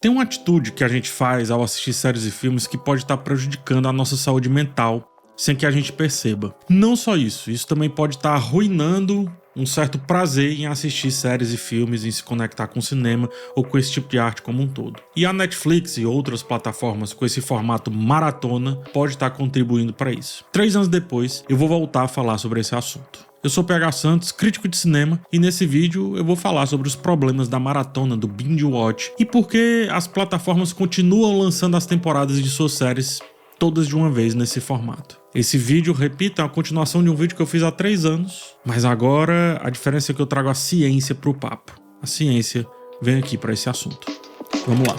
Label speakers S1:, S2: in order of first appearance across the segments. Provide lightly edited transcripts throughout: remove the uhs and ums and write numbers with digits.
S1: Tem uma atitude que a gente faz ao assistir séries e filmes que pode estar prejudicando a nossa saúde mental sem que a gente perceba. Não só isso também pode estar arruinando um certo prazer em assistir séries e filmes, em se conectar com o cinema ou com esse tipo de arte como um todo. E a Netflix e outras plataformas com esse formato maratona pode estar contribuindo para isso. 3 anos depois, eu vou voltar a falar sobre esse assunto. Eu sou PH Santos, crítico de cinema, e nesse vídeo eu vou falar sobre os problemas da maratona, do binge watch, e por que as plataformas continuam lançando as temporadas de suas séries todas de uma vez nesse formato. Esse vídeo, repito, é a continuação de um vídeo que eu fiz há 3 anos, mas agora a diferença é que eu trago a ciência pro papo. A ciência vem aqui para esse assunto. Vamos lá.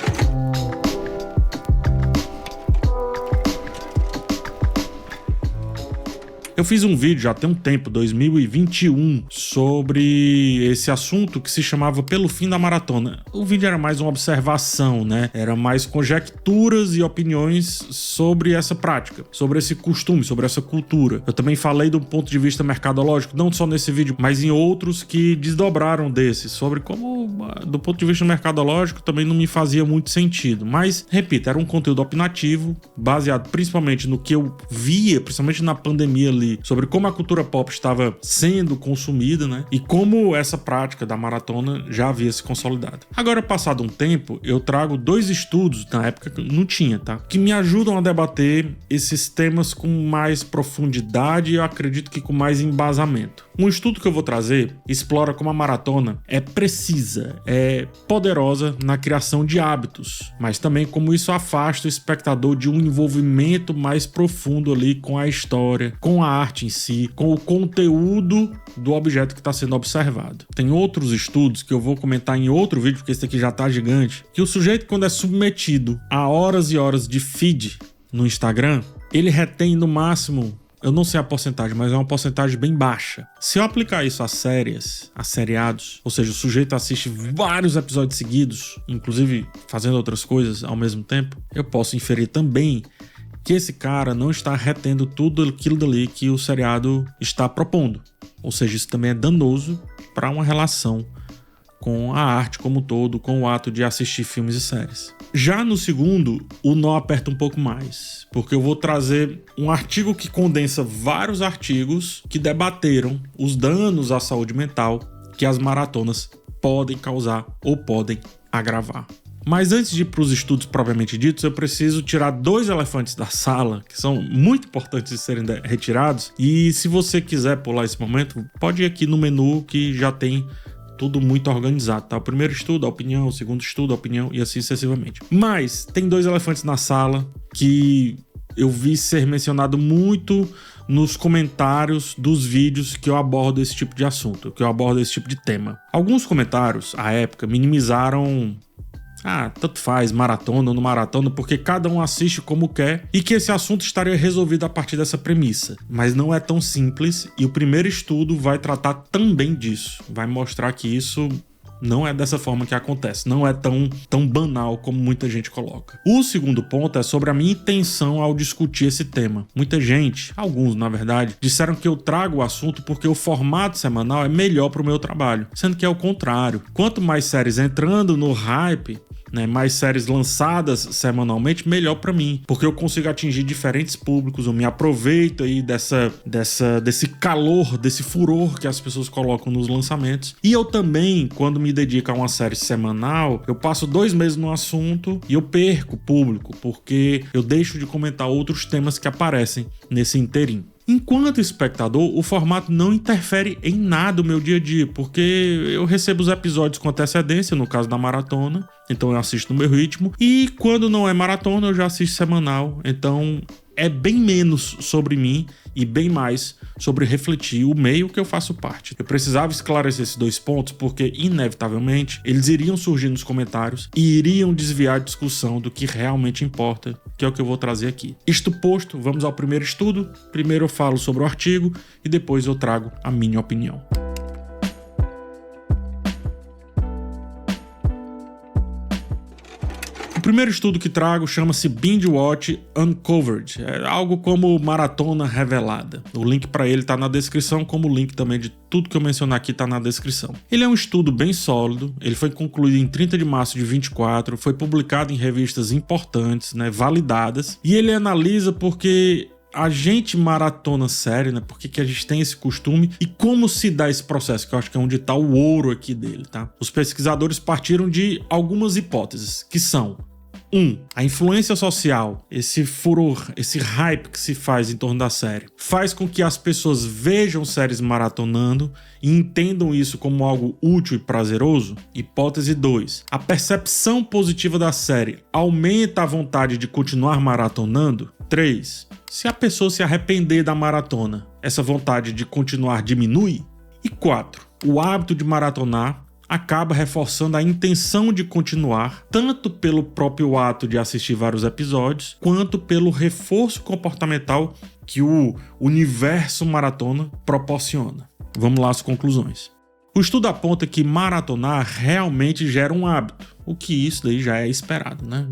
S1: Eu fiz um vídeo já tem um tempo, 2021, sobre esse assunto que se chamava Pelo Fim da Maratona. O vídeo era mais uma observação, né? Era mais conjecturas e opiniões sobre essa prática, sobre esse costume, sobre essa cultura. Eu também falei do ponto de vista mercadológico, não só nesse vídeo, mas em outros que desdobraram desse, sobre como, do ponto de vista mercadológico, também não me fazia muito sentido. Mas, repito, era um conteúdo opinativo, baseado principalmente no que eu via, principalmente na pandemia ali, sobre como a cultura pop estava sendo consumida, né? E como essa prática da maratona já havia se consolidado. Agora, passado um tempo, eu trago 2 estudos, na época que não tinha, tá? Que me ajudam a debater esses temas com mais profundidade e eu acredito que com mais embasamento. Um estudo que eu vou trazer explora como a maratona é precisa, é poderosa na criação de hábitos, mas também como isso afasta o espectador de um envolvimento mais profundo ali com a história, com a arte em si, com o conteúdo do objeto que está sendo observado. Tem outros estudos que eu vou comentar em outro vídeo, porque esse aqui já tá gigante, que o sujeito, quando é submetido a horas e horas de feed no Instagram, ele retém no máximo, eu não sei a porcentagem, mas é uma porcentagem bem baixa. Se eu aplicar isso a séries, a seriados, ou seja, o sujeito assiste vários episódios seguidos, inclusive fazendo outras coisas ao mesmo tempo, eu posso inferir também que esse cara não está retendo tudo aquilo dali que o seriado está propondo. Ou seja, isso também é danoso para uma relação com a arte como um todo, com o ato de assistir filmes e séries. Já no segundo, o nó aperta um pouco mais, porque eu vou trazer um artigo que condensa vários artigos que debateram os danos à saúde mental que as maratonas podem causar ou podem agravar. Mas antes de ir para os estudos propriamente ditos, eu preciso tirar 2 elefantes da sala, que são muito importantes de serem retirados. E se você quiser pular esse momento, pode ir aqui no menu que já tem tudo muito organizado, tá? O primeiro estudo, a opinião, o segundo estudo, a opinião e assim sucessivamente. Mas tem 2 elefantes na sala que eu vi ser mencionado muito nos comentários dos vídeos que eu abordo esse tipo de assunto, que eu abordo esse tipo de tema. Alguns comentários, à época, minimizaram tanto faz, maratona ou não maratona, porque cada um assiste como quer e que esse assunto estaria resolvido a partir dessa premissa. Mas não é tão simples e o primeiro estudo vai tratar também disso. Vai mostrar que isso não é dessa forma que acontece, não é tão banal como muita gente coloca. O segundo ponto é sobre a minha intenção ao discutir esse tema. Muita gente, alguns na verdade, disseram que eu trago o assunto porque o formato semanal é melhor para o meu trabalho, sendo que é o contrário. Quanto mais séries entrando no hype, mais séries lançadas semanalmente, melhor pra mim, porque eu consigo atingir diferentes públicos, eu me aproveito aí desse calor, desse furor que as pessoas colocam nos lançamentos. E eu também, quando me dedico a uma série semanal, eu passo 2 meses no assunto e eu perco público, porque eu deixo de comentar outros temas que aparecem nesse inteirinho. Enquanto espectador, o formato não interfere em nada no meu dia a dia, porque eu recebo os episódios com antecedência, no caso da maratona, então eu assisto no meu ritmo, e quando não é maratona eu já assisto semanal, então é bem menos sobre mim e bem mais sobre refletir o meio que eu faço parte. Eu precisava esclarecer esses 2 pontos porque, inevitavelmente, eles iriam surgir nos comentários e iriam desviar a discussão do que realmente importa, que é o que eu vou trazer aqui. Isto posto, vamos ao primeiro estudo. Primeiro eu falo sobre o artigo e depois eu trago a minha opinião. primeiro estudo que trago chama-se Binge Watch Uncovered. É algo como maratona revelada. O link para ele tá na descrição, como o link também de tudo que eu mencionar aqui tá na descrição. Ele é um estudo bem sólido, ele foi concluído em 30 de março de 24, foi publicado em revistas importantes, né, validadas, e ele analisa porque a gente maratona série, né? Por que a gente tem esse costume e como se dá esse processo, que eu acho que é onde tá o ouro aqui dele, tá? Os pesquisadores partiram de algumas hipóteses, que são: 1. A influência social, esse furor, esse hype que se faz em torno da série, faz com que as pessoas vejam séries maratonando e entendam isso como algo útil e prazeroso. Hipótese 2. A percepção positiva da série aumenta a vontade de continuar maratonando. 3. Se a pessoa se arrepender da maratona, essa vontade de continuar diminui. E 4. O hábito de maratonar acaba reforçando a intenção de continuar, tanto pelo próprio ato de assistir vários episódios, quanto pelo reforço comportamental que o universo maratona proporciona. Vamos lá às conclusões. O estudo aponta que maratonar realmente gera um hábito, o que isso daí já é esperado, né?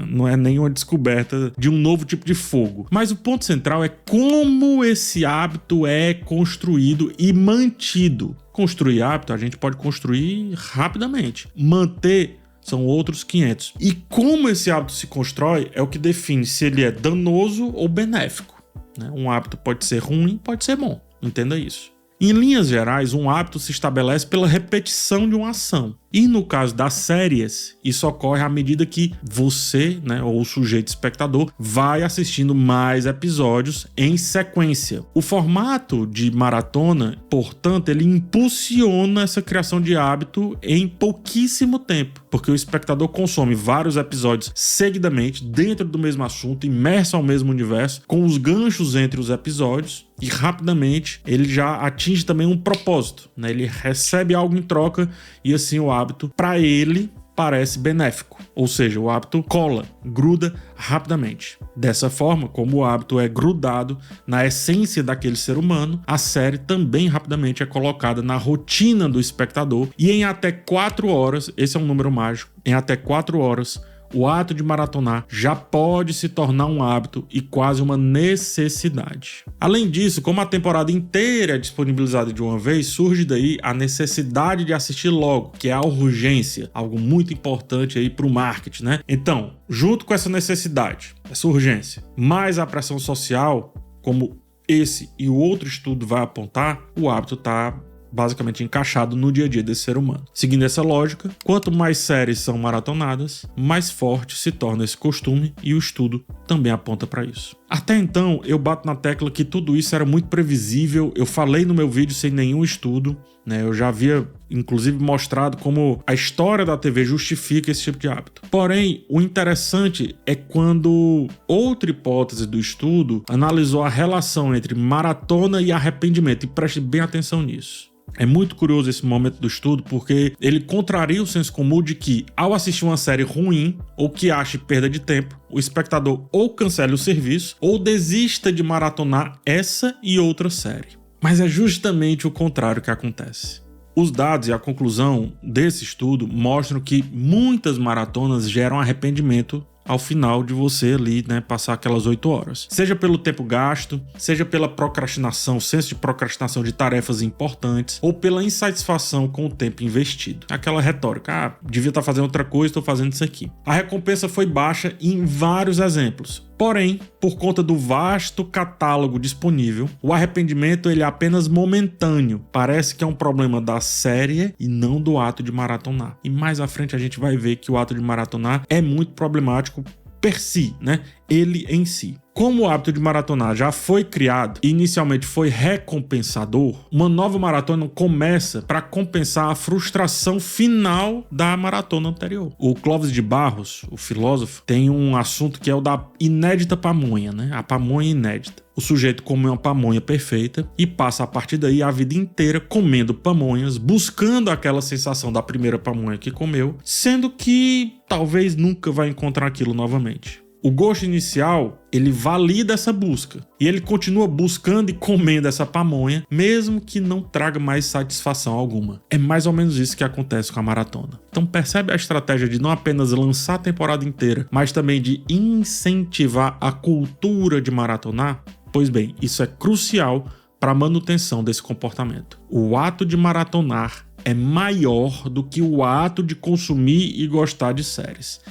S1: Não é nenhuma descoberta de um novo tipo de fogo. Mas o ponto central é como esse hábito é construído e mantido. Construir hábito a gente pode construir rapidamente. Manter são outros 500. E como esse hábito se constrói é o que define se ele é danoso ou benéfico, né? Um hábito pode ser ruim, pode ser bom. Entenda isso. Em linhas gerais, um hábito se estabelece pela repetição de uma ação. E no caso das séries, isso ocorre à medida que você, né, ou o sujeito espectador, vai assistindo mais episódios em sequência. O formato de maratona, portanto, ele impulsiona essa criação de hábito em pouquíssimo tempo, porque o espectador consome vários episódios seguidamente, dentro do mesmo assunto, imerso ao mesmo universo, com os ganchos entre os episódios, e rapidamente ele já atinge também um propósito, né? Ele recebe algo em troca e assim o hábito, para ele, parece benéfico. Ou seja, o hábito cola, gruda rapidamente. Dessa forma, como o hábito é grudado na essência daquele ser humano, a série também rapidamente é colocada na rotina do espectador e em até 4 horas, esse é um número mágico, em até 4 horas, o ato de maratonar já pode se tornar um hábito e quase uma necessidade. Além disso, como a temporada inteira é disponibilizada de uma vez, surge daí a necessidade de assistir logo, que é a urgência, algo muito importante aí para o marketing, né? Então, junto com essa necessidade, essa urgência, mais a pressão social, como esse e o outro estudo vai apontar, o hábito está basicamente encaixado no dia a dia desse ser humano. Seguindo essa lógica, quanto mais séries são maratonadas, mais forte se torna esse costume e o estudo também aponta para isso. Até então, eu bato na tecla que tudo isso era muito previsível, eu falei no meu vídeo sem nenhum estudo, né? Eu já havia inclusive mostrado como a história da TV justifica esse tipo de hábito. Porém, o interessante é quando outra hipótese do estudo analisou a relação entre maratona e arrependimento, e preste bem atenção nisso. É muito curioso esse momento do estudo porque ele contraria o senso comum de que, ao assistir uma série ruim ou que ache perda de tempo, o espectador ou cancele o serviço ou desista de maratonar essa e outra série. Mas é justamente o contrário que acontece. Os dados e a conclusão desse estudo mostram que muitas maratonas geram arrependimento ao final de você ali, né, passar aquelas 8 horas. Seja pelo tempo gasto, seja pela procrastinação, senso de procrastinação de tarefas importantes, ou pela insatisfação com o tempo investido. Aquela retórica, devia estar fazendo outra coisa, estou fazendo isso aqui. A recompensa foi baixa em vários exemplos. Porém, por conta do vasto catálogo disponível, o arrependimento ele é apenas momentâneo. Parece que é um problema da série e não do ato de maratonar. E mais à frente a gente vai ver que o ato de maratonar é muito problemático per si, né? Ele em si. Como o hábito de maratonar já foi criado e inicialmente foi recompensador, uma nova maratona começa para compensar a frustração final da maratona anterior. O Clóvis de Barros, o filósofo, tem um assunto que é o da inédita pamonha, né? A pamonha inédita. O sujeito come uma pamonha perfeita e passa a partir daí a vida inteira comendo pamonhas, buscando aquela sensação da primeira pamonha que comeu, sendo que talvez nunca vai encontrar aquilo novamente. O gosto inicial, ele valida essa busca. E ele continua buscando e comendo essa pamonha, mesmo que não traga mais satisfação alguma. É mais ou menos isso que acontece com a maratona. Então percebe a estratégia de não apenas lançar a temporada inteira, mas também de incentivar a cultura de maratonar? Pois bem, isso é crucial para a manutenção desse comportamento. O ato de maratonar é maior do que o ato de consumir e gostar de séries.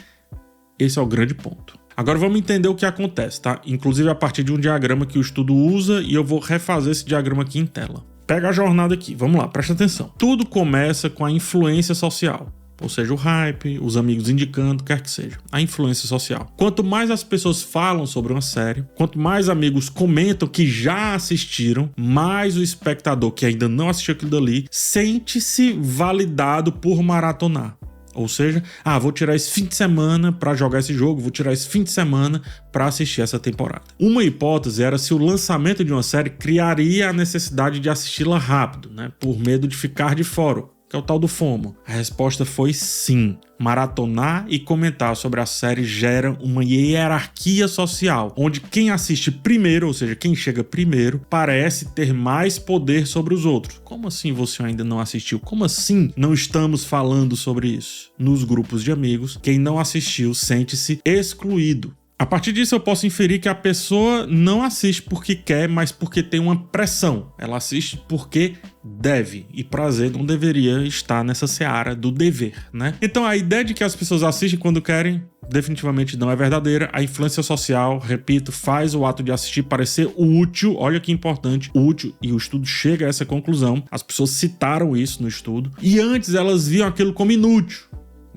S1: Esse é o grande ponto. Agora vamos entender o que acontece, tá? Inclusive a partir de um diagrama que o estudo usa e eu vou refazer esse diagrama aqui em tela. Pega a jornada aqui, vamos lá, presta atenção. Tudo começa com a influência social. Ou seja, o hype, os amigos indicando, quer que seja. A influência social. Quanto mais as pessoas falam sobre uma série, quanto mais amigos comentam que já assistiram, mais o espectador que ainda não assistiu aquilo dali sente-se validado por maratonar. Ou seja, vou tirar esse fim de semana para jogar esse jogo, vou tirar esse fim de semana para assistir essa temporada. Uma hipótese era se o lançamento de uma série criaria a necessidade de assisti-la rápido, né, por medo de ficar de fora, que é o tal do FOMO. A resposta foi sim. Maratonar e comentar sobre a série gera uma hierarquia social, onde quem assiste primeiro, ou seja, quem chega primeiro, parece ter mais poder sobre os outros. Como assim você ainda não assistiu? Como assim não estamos falando sobre isso? Nos grupos de amigos, quem não assistiu sente-se excluído. A partir disso eu posso inferir que a pessoa não assiste porque quer, mas porque tem uma pressão. Ela assiste porque deve, e prazer não deveria estar nessa seara do dever, né? Então a ideia de que as pessoas assistem quando querem definitivamente não é verdadeira. A influência social, repito, faz o ato de assistir parecer útil. Olha que importante, útil, e o estudo chega a essa conclusão. As pessoas citaram isso no estudo, e antes elas viam aquilo como inútil.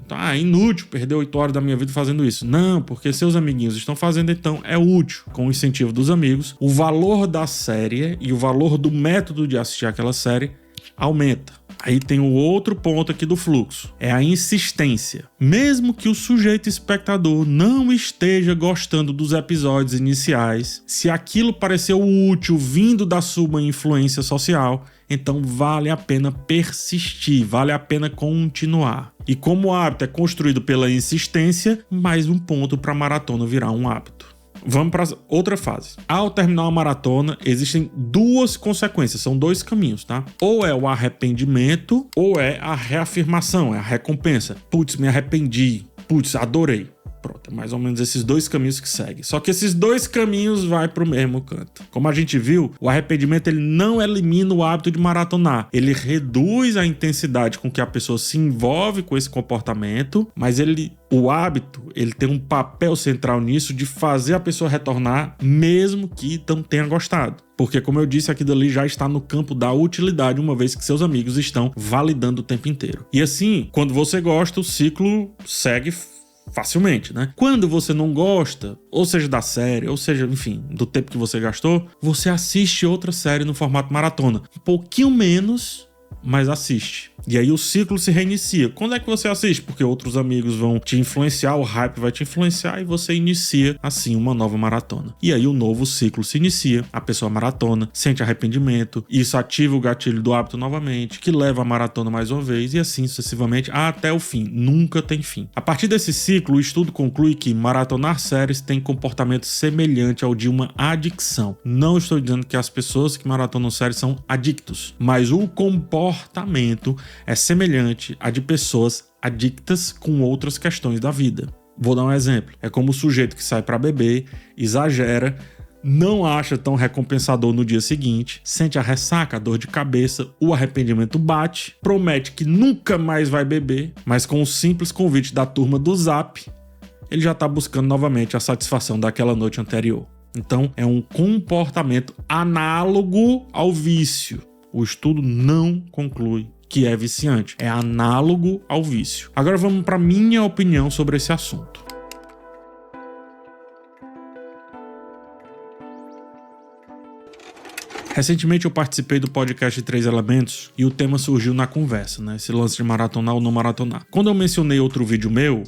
S1: Então, inútil, perder 8 horas da minha vida fazendo isso. Não, porque seus amiguinhos estão fazendo, então é útil. Com o incentivo dos amigos, o valor da série e o valor do método de assistir aquela série aumenta. Aí tem o outro ponto aqui do fluxo, é a insistência. Mesmo que o sujeito espectador não esteja gostando dos episódios iniciais, se aquilo pareceu útil vindo da sua influência social, então vale a pena persistir, vale a pena continuar. E como o hábito é construído pela insistência, mais um ponto para a maratona virar um hábito. Vamos para outra fase. Ao terminar uma maratona, existem duas consequências, são dois caminhos, tá? Ou é o arrependimento, ou é a reafirmação, é a recompensa. Putz, me arrependi. Putz, adorei. Pronto, é mais ou menos esses dois caminhos que seguem. Só que esses dois caminhos vai pro mesmo canto. Como a gente viu, o arrependimento ele não elimina o hábito de maratonar. Ele reduz a intensidade com que a pessoa se envolve com esse comportamento, mas o hábito ele tem um papel central nisso de fazer a pessoa retornar mesmo que não tenha gostado. Porque, como eu disse, aquilo ali já está no campo da utilidade, uma vez que seus amigos estão validando o tempo inteiro. E assim, quando você gosta, o ciclo segue facilmente, né? Quando você não gosta, ou seja da série, ou seja, enfim, do tempo que você gastou, você assiste outra série no formato maratona. Um pouquinho menos, mas assiste. E aí o ciclo se reinicia. Quando é que você assiste? Porque outros amigos vão te influenciar, o hype vai te influenciar e você inicia, assim, uma nova maratona. E aí o novo ciclo se inicia, a pessoa maratona, sente arrependimento, isso ativa o gatilho do hábito novamente, que leva a maratona mais uma vez e assim sucessivamente até o fim. Nunca tem fim. A partir desse ciclo, o estudo conclui que maratonar séries tem comportamento semelhante ao de uma adicção. Não estou dizendo que as pessoas que maratonam séries são adictos, mas o comportamento é semelhante a de pessoas adictas com outras questões da vida. Vou dar um exemplo. É como o sujeito que sai para beber, exagera, não acha tão recompensador no dia seguinte, sente a ressaca, a dor de cabeça, o arrependimento bate, promete que nunca mais vai beber, mas com o simples convite da turma do Zap, ele já está buscando novamente a satisfação daquela noite anterior. Então, é um comportamento análogo ao vício. O estudo não conclui que é viciante, é análogo ao vício. Agora vamos para minha opinião sobre esse assunto. Recentemente eu participei do podcast 3 Elementos e o tema surgiu na conversa, né? Esse lance de maratonar ou não maratonar. Quando eu mencionei outro vídeo meu,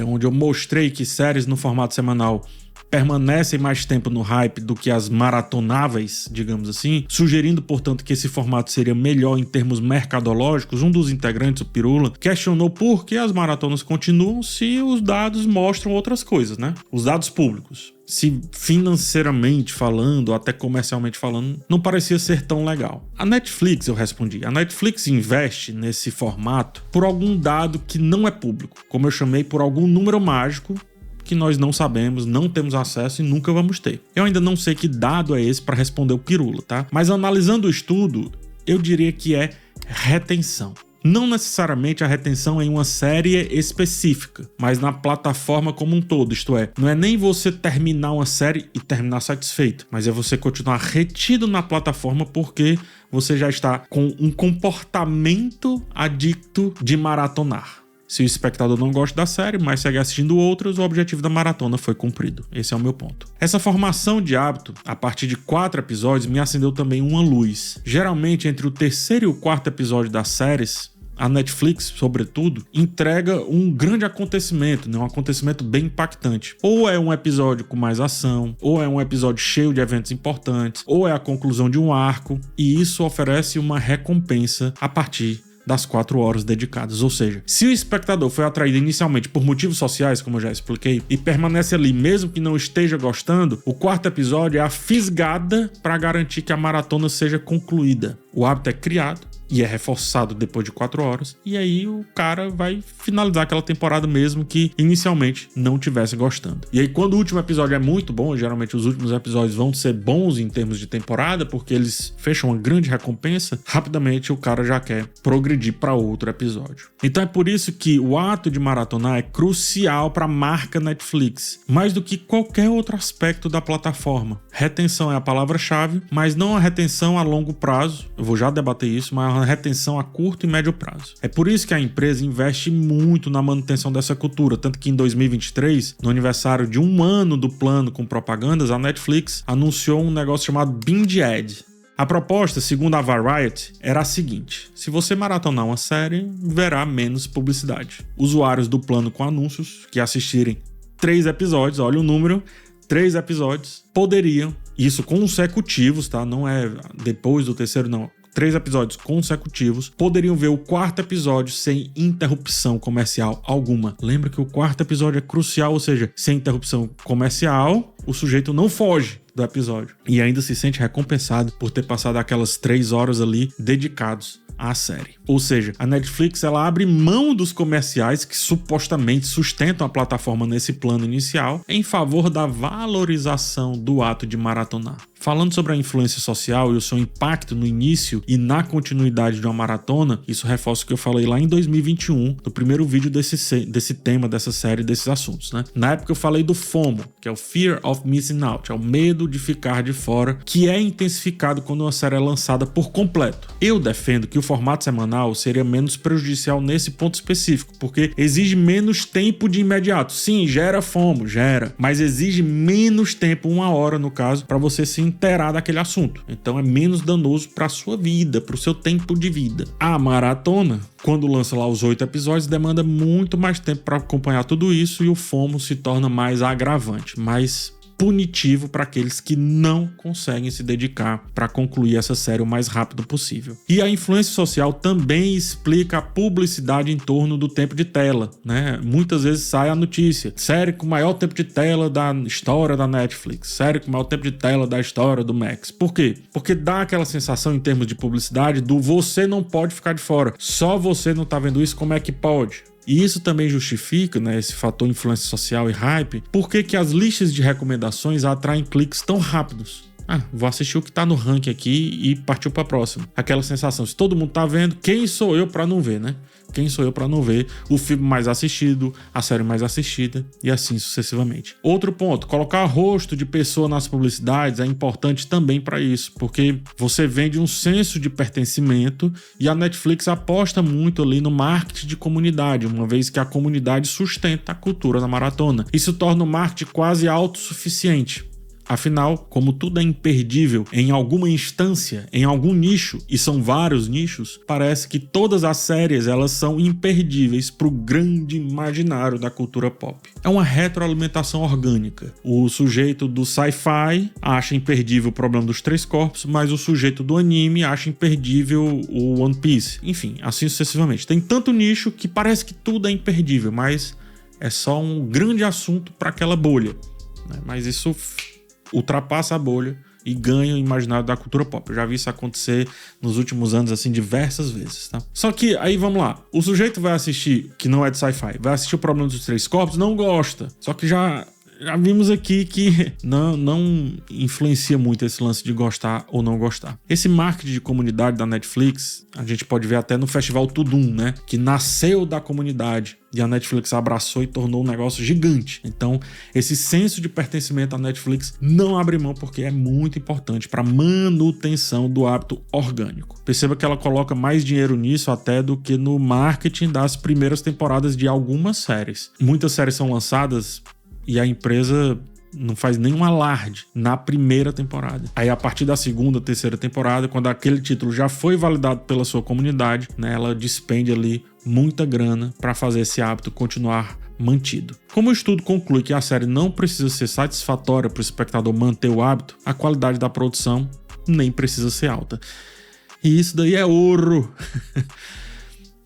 S1: onde eu mostrei que séries no formato semanal permanecem mais tempo no hype do que as maratonáveis, digamos assim, sugerindo, portanto, que esse formato seria melhor em termos mercadológicos. Um dos integrantes, o Pirula, questionou por que as maratonas continuam se os dados mostram outras coisas, né? Os dados públicos. Se financeiramente falando, ou até comercialmente falando, não parecia ser tão legal. A Netflix, eu respondi, a Netflix investe nesse formato por algum dado que não é público, como eu chamei, por algum número mágico que nós não sabemos, não temos acesso e nunca vamos ter. Eu ainda não sei que dado é esse para responder o Pirula, tá? Mas analisando o estudo, eu diria que é retenção. Não necessariamente a retenção em uma série específica, mas na plataforma como um todo, isto é, não é nem você terminar uma série e terminar satisfeito, mas é você continuar retido na plataforma porque você já está com um comportamento adicto de maratonar. Se o espectador não gosta da série, mas segue assistindo outras, o objetivo da maratona foi cumprido. Esse é o meu ponto. Essa formação de hábito, a partir de 4 episódios, me acendeu também uma luz. Geralmente, entre o 3º e o 4º episódio das séries, a Netflix, sobretudo, entrega um grande acontecimento, né? Um acontecimento bem impactante. Ou é um episódio com mais ação, ou é um episódio cheio de eventos importantes, ou é a conclusão de um arco, e isso oferece uma recompensa a partir das 4 horas dedicadas. Ou seja, se o espectador foi atraído inicialmente por motivos sociais, como eu já expliquei, e permanece ali mesmo que não esteja gostando, o 4º episódio é a fisgada para garantir que a maratona seja concluída. O hábito é criado e é reforçado depois de 4 horas, e aí o cara vai finalizar aquela temporada mesmo que inicialmente não estivesse gostando. E aí quando o último episódio é muito bom, geralmente os últimos episódios vão ser bons em termos de temporada, porque eles fecham uma grande recompensa, rapidamente o cara já quer progredir para outro episódio. Então é por isso que o ato de maratonar é crucial para a marca Netflix, mais do que qualquer outro aspecto da plataforma. Retenção é a palavra-chave, mas não a retenção a longo prazo, eu vou já debater isso, mas a retenção a curto e médio prazo. É por isso que a empresa investe muito na manutenção dessa cultura, tanto que em 2023, no aniversário de 1 ano do plano com propagandas, a Netflix anunciou um negócio chamado Binge Ad. A proposta, segundo a Variety, era a seguinte: se você maratonar uma série, verá menos publicidade. Usuários do plano com anúncios que assistirem 3 episódios, olha o número, 3 episódios, poderiam, isso consecutivos, tá? Não é depois do 3º, não. 3 episódios consecutivos, poderiam ver o 4º episódio sem interrupção comercial alguma. Lembra que o 4º episódio é crucial, ou seja, sem interrupção comercial, o sujeito não foge do episódio e ainda se sente recompensado por ter passado aquelas 3 horas ali dedicados à série. Ou seja, a Netflix ela abre mão dos comerciais que supostamente sustentam a plataforma nesse plano inicial em favor da valorização do ato de maratonar. Falando sobre a influência social e o seu impacto no início e na continuidade de uma maratona, isso reforça o que eu falei lá em 2021, no primeiro vídeo desse tema, dessa série, desses assuntos, né? Na época eu falei do FOMO, que é o Fear of Missing Out, é o medo de ficar de fora, que é intensificado quando uma série é lançada por completo. Eu defendo que o formato semanal seria menos prejudicial nesse ponto específico, porque exige menos tempo de imediato. Sim, gera FOMO, gera, mas exige menos tempo, 1 hora no caso, para você se inteirar daquele assunto. Então é menos danoso para a sua vida, para o seu tempo de vida. A maratona, quando lança lá os 8 episódios, demanda muito mais tempo para acompanhar tudo isso e o FOMO se torna mais agravante, mais punitivo para aqueles que não conseguem se dedicar para concluir essa série o mais rápido possível. E a influência social também explica a publicidade em torno do tempo de tela, né? Muitas vezes sai a notícia: série com maior tempo de tela da história da Netflix, série com maior tempo de tela da história do Max. Por quê? Porque dá aquela sensação em termos de publicidade do você não pode ficar de fora, só você não tá vendo isso, como é que pode? E isso também justifica, né, esse fator influência social e hype, por que as listas de recomendações atraem cliques tão rápidos. Vou assistir o que tá no ranking aqui e partiu pra próxima. Aquela sensação, se todo mundo tá vendo, quem sou eu pra não ver, né? Quem sou eu pra não ver o filme mais assistido, a série mais assistida e assim sucessivamente. Outro ponto, colocar rosto de pessoa nas publicidades é importante também para isso, porque você vende um senso de pertencimento e a Netflix aposta muito ali no marketing de comunidade, uma vez que a comunidade sustenta a cultura da maratona. Isso torna o marketing quase autossuficiente. Afinal, como tudo é imperdível em alguma instância, em algum nicho, e são vários nichos, parece que todas as séries elas são imperdíveis para o grande imaginário da cultura pop. É uma retroalimentação orgânica. O sujeito do sci-fi acha imperdível o Problema dos Três Corpos, mas o sujeito do anime acha imperdível o One Piece. Enfim, assim sucessivamente. Tem tanto nicho que parece que tudo é imperdível, mas é só um grande assunto para aquela bolha, né? Mas isso ultrapassa a bolha e ganha o imaginário da cultura pop. Eu já vi isso acontecer nos últimos anos, assim, diversas vezes, tá? Só que, aí vamos lá, o sujeito vai assistir, que não é de sci-fi, vai assistir o Problema dos Três Corpos, não gosta. Só que já vimos aqui que não influencia muito esse lance de gostar ou não gostar. Esse marketing de comunidade da Netflix, a gente pode ver até no Festival Tudum, né? Que nasceu da comunidade e a Netflix abraçou e tornou um negócio gigante. Então, esse senso de pertencimento à Netflix não abre mão, porque é muito importante para a manutenção do hábito orgânico. Perceba que ela coloca mais dinheiro nisso até do que no marketing das primeiras temporadas de algumas séries. Muitas séries são lançadas e a empresa não faz nenhum alarde na primeira temporada. Aí, a partir da segunda, terceira temporada, quando aquele título já foi validado pela sua comunidade, né, ela despende ali muita grana para fazer esse hábito continuar mantido. Como o estudo conclui que a série não precisa ser satisfatória para o espectador manter o hábito, a qualidade da produção nem precisa ser alta. E isso daí é ouro!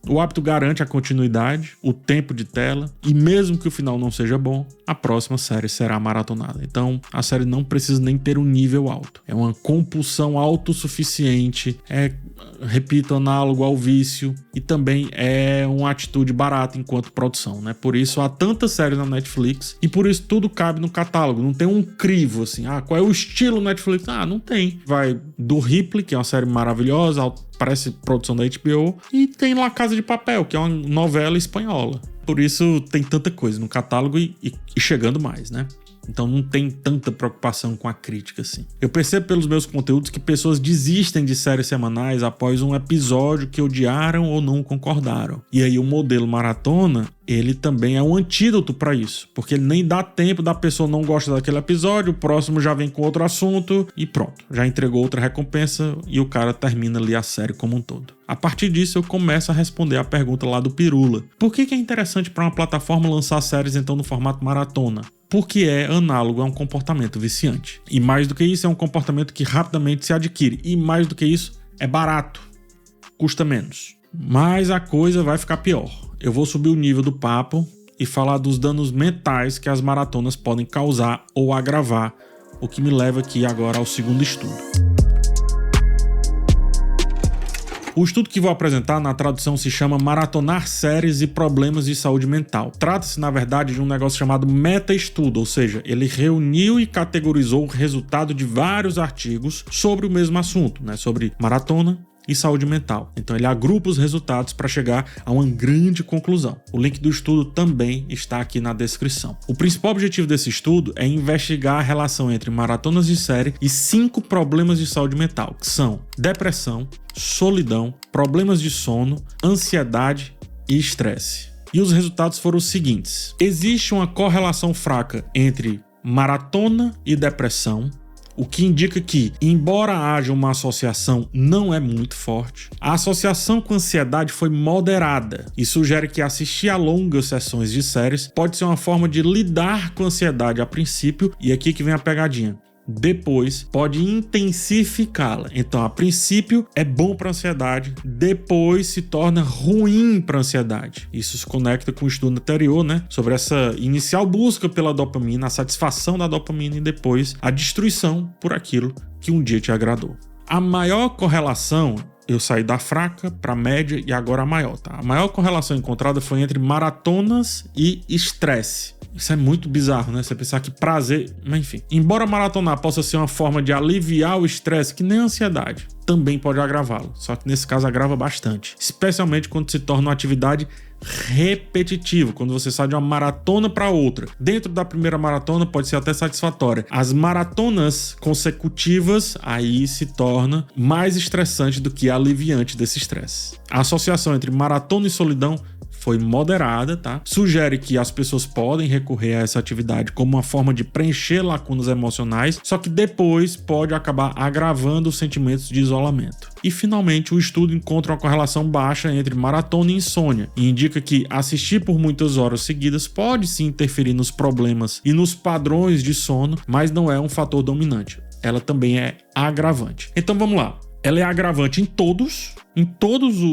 S1: O hábito garante a continuidade, o tempo de tela, e mesmo que o final não seja bom, a próxima série será maratonada. Então, a série não precisa nem ter um nível alto. É uma compulsão autossuficiente, repito, análogo ao vício, e também é uma atitude barata enquanto produção, né? Por isso há tantas séries na Netflix, e por isso tudo cabe no catálogo. Não tem um crivo, assim, qual é o estilo Netflix? Não tem. Vai do Ripley, que é uma série maravilhosa, parece produção da HBO, e tem La Casa de Papel, que é uma novela espanhola. Por isso tem tanta coisa no catálogo e chegando mais, né? Então não tem tanta preocupação com a crítica assim. Eu percebo pelos meus conteúdos que pessoas desistem de séries semanais após um episódio que odiaram ou não concordaram. E aí o modelo maratona, ele também é um antídoto para isso, porque ele nem dá tempo da pessoa não gostar daquele episódio, o próximo já vem com outro assunto e pronto, já entregou outra recompensa e o cara termina ali a série como um todo. A partir disso eu começo a responder a pergunta lá do Pirula. Por que é interessante para uma plataforma lançar séries então no formato maratona? Porque é análogo a um comportamento viciante. E mais do que isso, é um comportamento que rapidamente se adquire. E mais do que isso, é barato. Custa menos. Mas a coisa vai ficar pior. Eu vou subir o nível do papo e falar dos danos mentais que as maratonas podem causar ou agravar, o que me leva aqui agora ao segundo estudo. O estudo que vou apresentar na tradução se chama Maratonar Séries e Problemas de Saúde Mental. Trata-se, na verdade, de um negócio chamado meta-estudo, ou seja, ele reuniu e categorizou o resultado de vários artigos sobre o mesmo assunto, né, sobre maratona e saúde mental. Então ele agrupa os resultados para chegar a uma grande conclusão. O link do estudo também está aqui na descrição. O principal objetivo desse estudo é investigar a relação entre maratonas de série e 5 problemas de saúde mental, que são depressão, solidão, problemas de sono, ansiedade e estresse. E os resultados foram os seguintes: existe uma correlação fraca entre maratona e depressão, o que indica que, embora haja uma associação, não é muito forte. A associação com ansiedade foi moderada e sugere que assistir a longas sessões de séries pode ser uma forma de lidar com a ansiedade a princípio, e aqui que vem a pegadinha. Depois pode intensificá-la. Então, a princípio é bom para a ansiedade, depois se torna ruim para a ansiedade. Isso se conecta com o estudo anterior, né? Sobre essa inicial busca pela dopamina, a satisfação da dopamina e depois a destruição por aquilo que um dia te agradou. A maior correlação, eu saí da fraca para a média e agora a maior, tá? A maior correlação encontrada foi entre maratonas e estresse. Isso é muito bizarro, né? Você pensar que prazer... Mas enfim. Embora maratonar possa ser uma forma de aliviar o estresse, que nem a ansiedade, também pode agravá-lo. Só que nesse caso agrava bastante. Especialmente quando se torna uma atividade repetitiva. Quando você sai de uma maratona para outra. Dentro da primeira maratona pode ser até satisfatória. As maratonas consecutivas aí se torna mais estressante do que aliviante desse estresse. A associação entre maratona e solidão foi moderada, tá? Sugere que as pessoas podem recorrer a essa atividade como uma forma de preencher lacunas emocionais, só que depois pode acabar agravando os sentimentos de isolamento. E finalmente o estudo encontra uma correlação baixa entre maratona e insônia e indica que assistir por muitas horas seguidas pode sim interferir nos problemas e nos padrões de sono, mas não é um fator dominante. Ela também é agravante. Então vamos lá. Ela é agravante em todos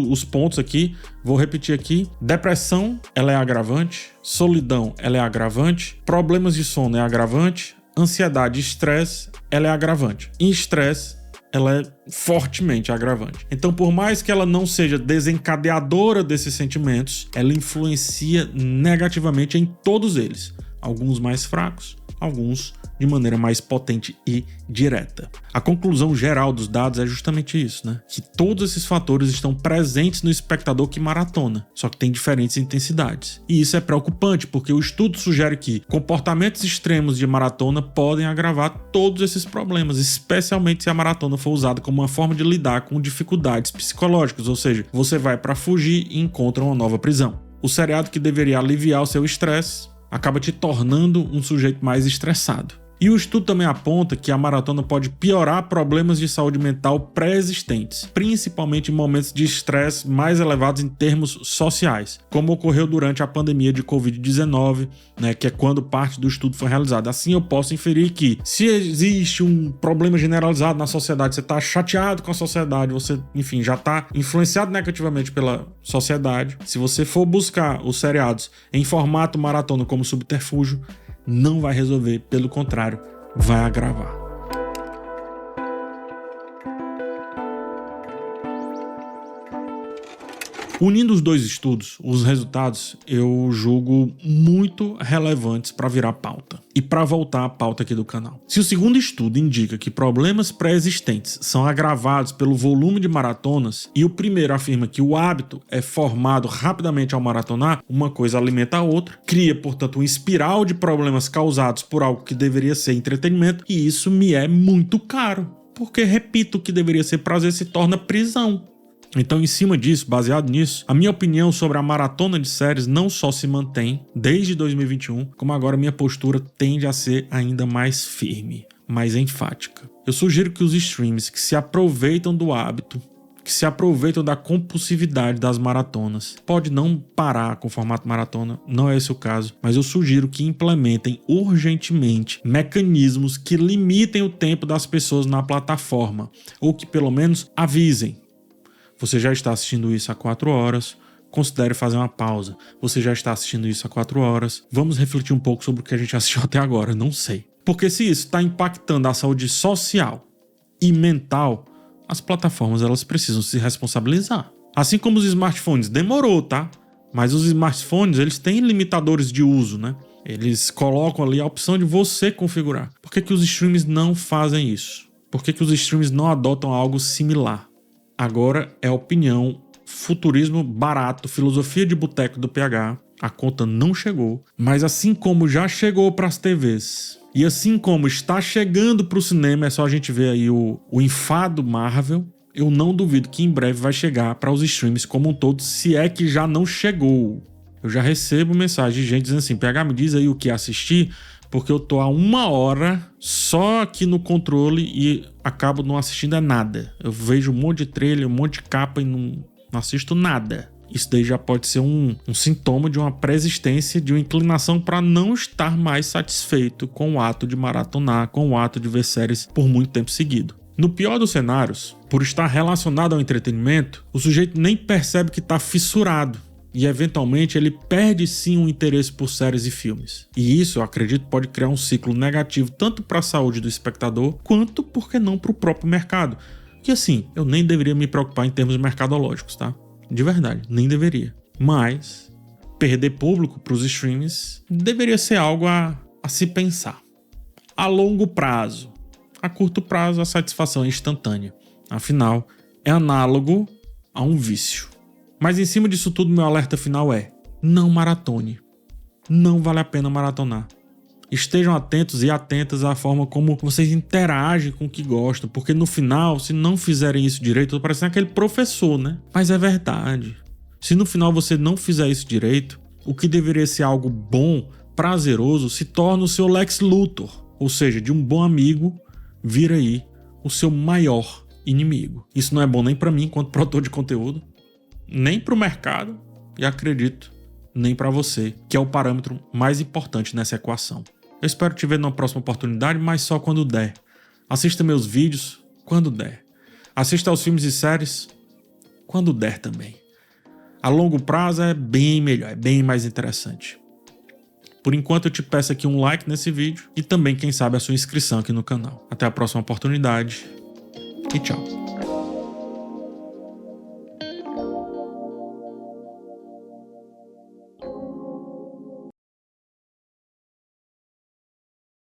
S1: os pontos aqui. Vou repetir aqui. Depressão, ela é agravante. Solidão, ela é agravante. Problemas de sono é agravante. Ansiedade e estresse, ela é agravante. Em estresse, ela é fortemente agravante. Então, por mais que ela não seja desencadeadora desses sentimentos, ela influencia negativamente em todos eles. Alguns mais fracos, alguns de maneira mais potente e direta. A conclusão geral dos dados é justamente isso, né? Que todos esses fatores estão presentes no espectador que maratona, só que tem diferentes intensidades. E isso é preocupante, porque o estudo sugere que comportamentos extremos de maratona podem agravar todos esses problemas, especialmente se a maratona for usada como uma forma de lidar com dificuldades psicológicas, ou seja, você vai para fugir e encontra uma nova prisão. O seriado que deveria aliviar o seu estresse acaba te tornando um sujeito mais estressado. E o estudo também aponta que a maratona pode piorar problemas de saúde mental pré-existentes, principalmente em momentos de estresse mais elevados em termos sociais, como ocorreu durante a pandemia de Covid-19, né, que é quando parte do estudo foi realizada. Assim eu posso inferir que se existe um problema generalizado na sociedade, você está chateado com a sociedade, você, enfim, já está influenciado negativamente pela sociedade, se você for buscar os seriados em formato maratona como subterfúgio, não vai resolver, pelo contrário, vai agravar. Unindo os dois estudos, os resultados eu julgo muito relevantes para virar pauta e para voltar à pauta aqui do canal. Se o segundo estudo indica que problemas pré-existentes são agravados pelo volume de maratonas e o primeiro afirma que o hábito é formado rapidamente ao maratonar, uma coisa alimenta a outra, cria, portanto, uma espiral de problemas causados por algo que deveria ser entretenimento, e isso me é muito caro, porque, repito, o que deveria ser prazer se torna prisão. Então, em cima disso, baseado nisso, a minha opinião sobre a maratona de séries não só se mantém desde 2021, como agora minha postura tende a ser ainda mais firme, mais enfática. Eu sugiro que os streams que se aproveitam do hábito, que se aproveitam da compulsividade das maratonas, pode não parar com o formato maratona, não é esse o caso, mas eu sugiro que implementem urgentemente mecanismos que limitem o tempo das pessoas na plataforma, ou que pelo menos avisem. Você já está assistindo isso há 4 horas, considere fazer uma pausa. Você já está assistindo isso há 4 horas, vamos refletir um pouco sobre o que a gente assistiu até agora, não sei. Porque se isso está impactando a saúde social e mental, as plataformas elas precisam se responsabilizar. Assim como os smartphones, demorou, tá? Mas os smartphones eles têm limitadores de uso, né? Eles colocam ali a opção de você configurar. Por que os streams não fazem isso? Por que os streams não adotam algo similar? Agora é opinião, futurismo barato, filosofia de boteco do PH. A conta não chegou, mas assim como já chegou para as TVs e assim como está chegando para o cinema, é só a gente ver aí o enfado Marvel, eu não duvido que em breve vai chegar para os streams como um todo, se é que já não chegou. Eu já recebo mensagem de gente dizendo assim, PH, me diz aí o que assistir, porque eu tô há 1 hora só aqui no controle e acabo não assistindo nada. Eu vejo um monte de trailer, um monte de capa e não assisto nada. Isso daí já pode ser um sintoma de uma pré-existência, de uma inclinação para não estar mais satisfeito com o ato de maratonar, com o ato de ver séries por muito tempo seguido. No pior dos cenários, por estar relacionado ao entretenimento, o sujeito nem percebe que está fissurado. E eventualmente ele perde sim um interesse por séries e filmes. E isso, eu acredito, pode criar um ciclo negativo tanto para a saúde do espectador, quanto, por que não, para o próprio mercado. Que assim, eu nem deveria me preocupar em termos mercadológicos, tá? De verdade, nem deveria. Mas perder público para os streams deveria ser algo a se pensar. A longo prazo. A curto prazo, a satisfação é instantânea. Afinal, é análogo a um vício. Mas em cima disso tudo, meu alerta final é: não maratone. Não vale a pena maratonar. Estejam atentos e atentas à forma como vocês interagem com o que gostam, porque no final, se não fizerem isso direito, eu tô parecendo aquele professor, né? Mas é verdade. Se no final você não fizer isso direito, o que deveria ser algo bom, prazeroso, se torna o seu Lex Luthor. Ou seja, de um bom amigo, vira aí o seu maior inimigo. Isso não é bom nem para mim, enquanto produtor de conteúdo, nem para o mercado e, acredito, nem para você, que é o parâmetro mais importante nessa equação. Eu espero te ver numa próxima oportunidade, mas só quando der. Assista meus vídeos quando der. Assista aos filmes e séries quando der também. A longo prazo é bem melhor, é bem mais interessante. Por enquanto eu te peço aqui um like nesse vídeo e também, quem sabe, a sua inscrição aqui no canal. Até a próxima oportunidade e tchau.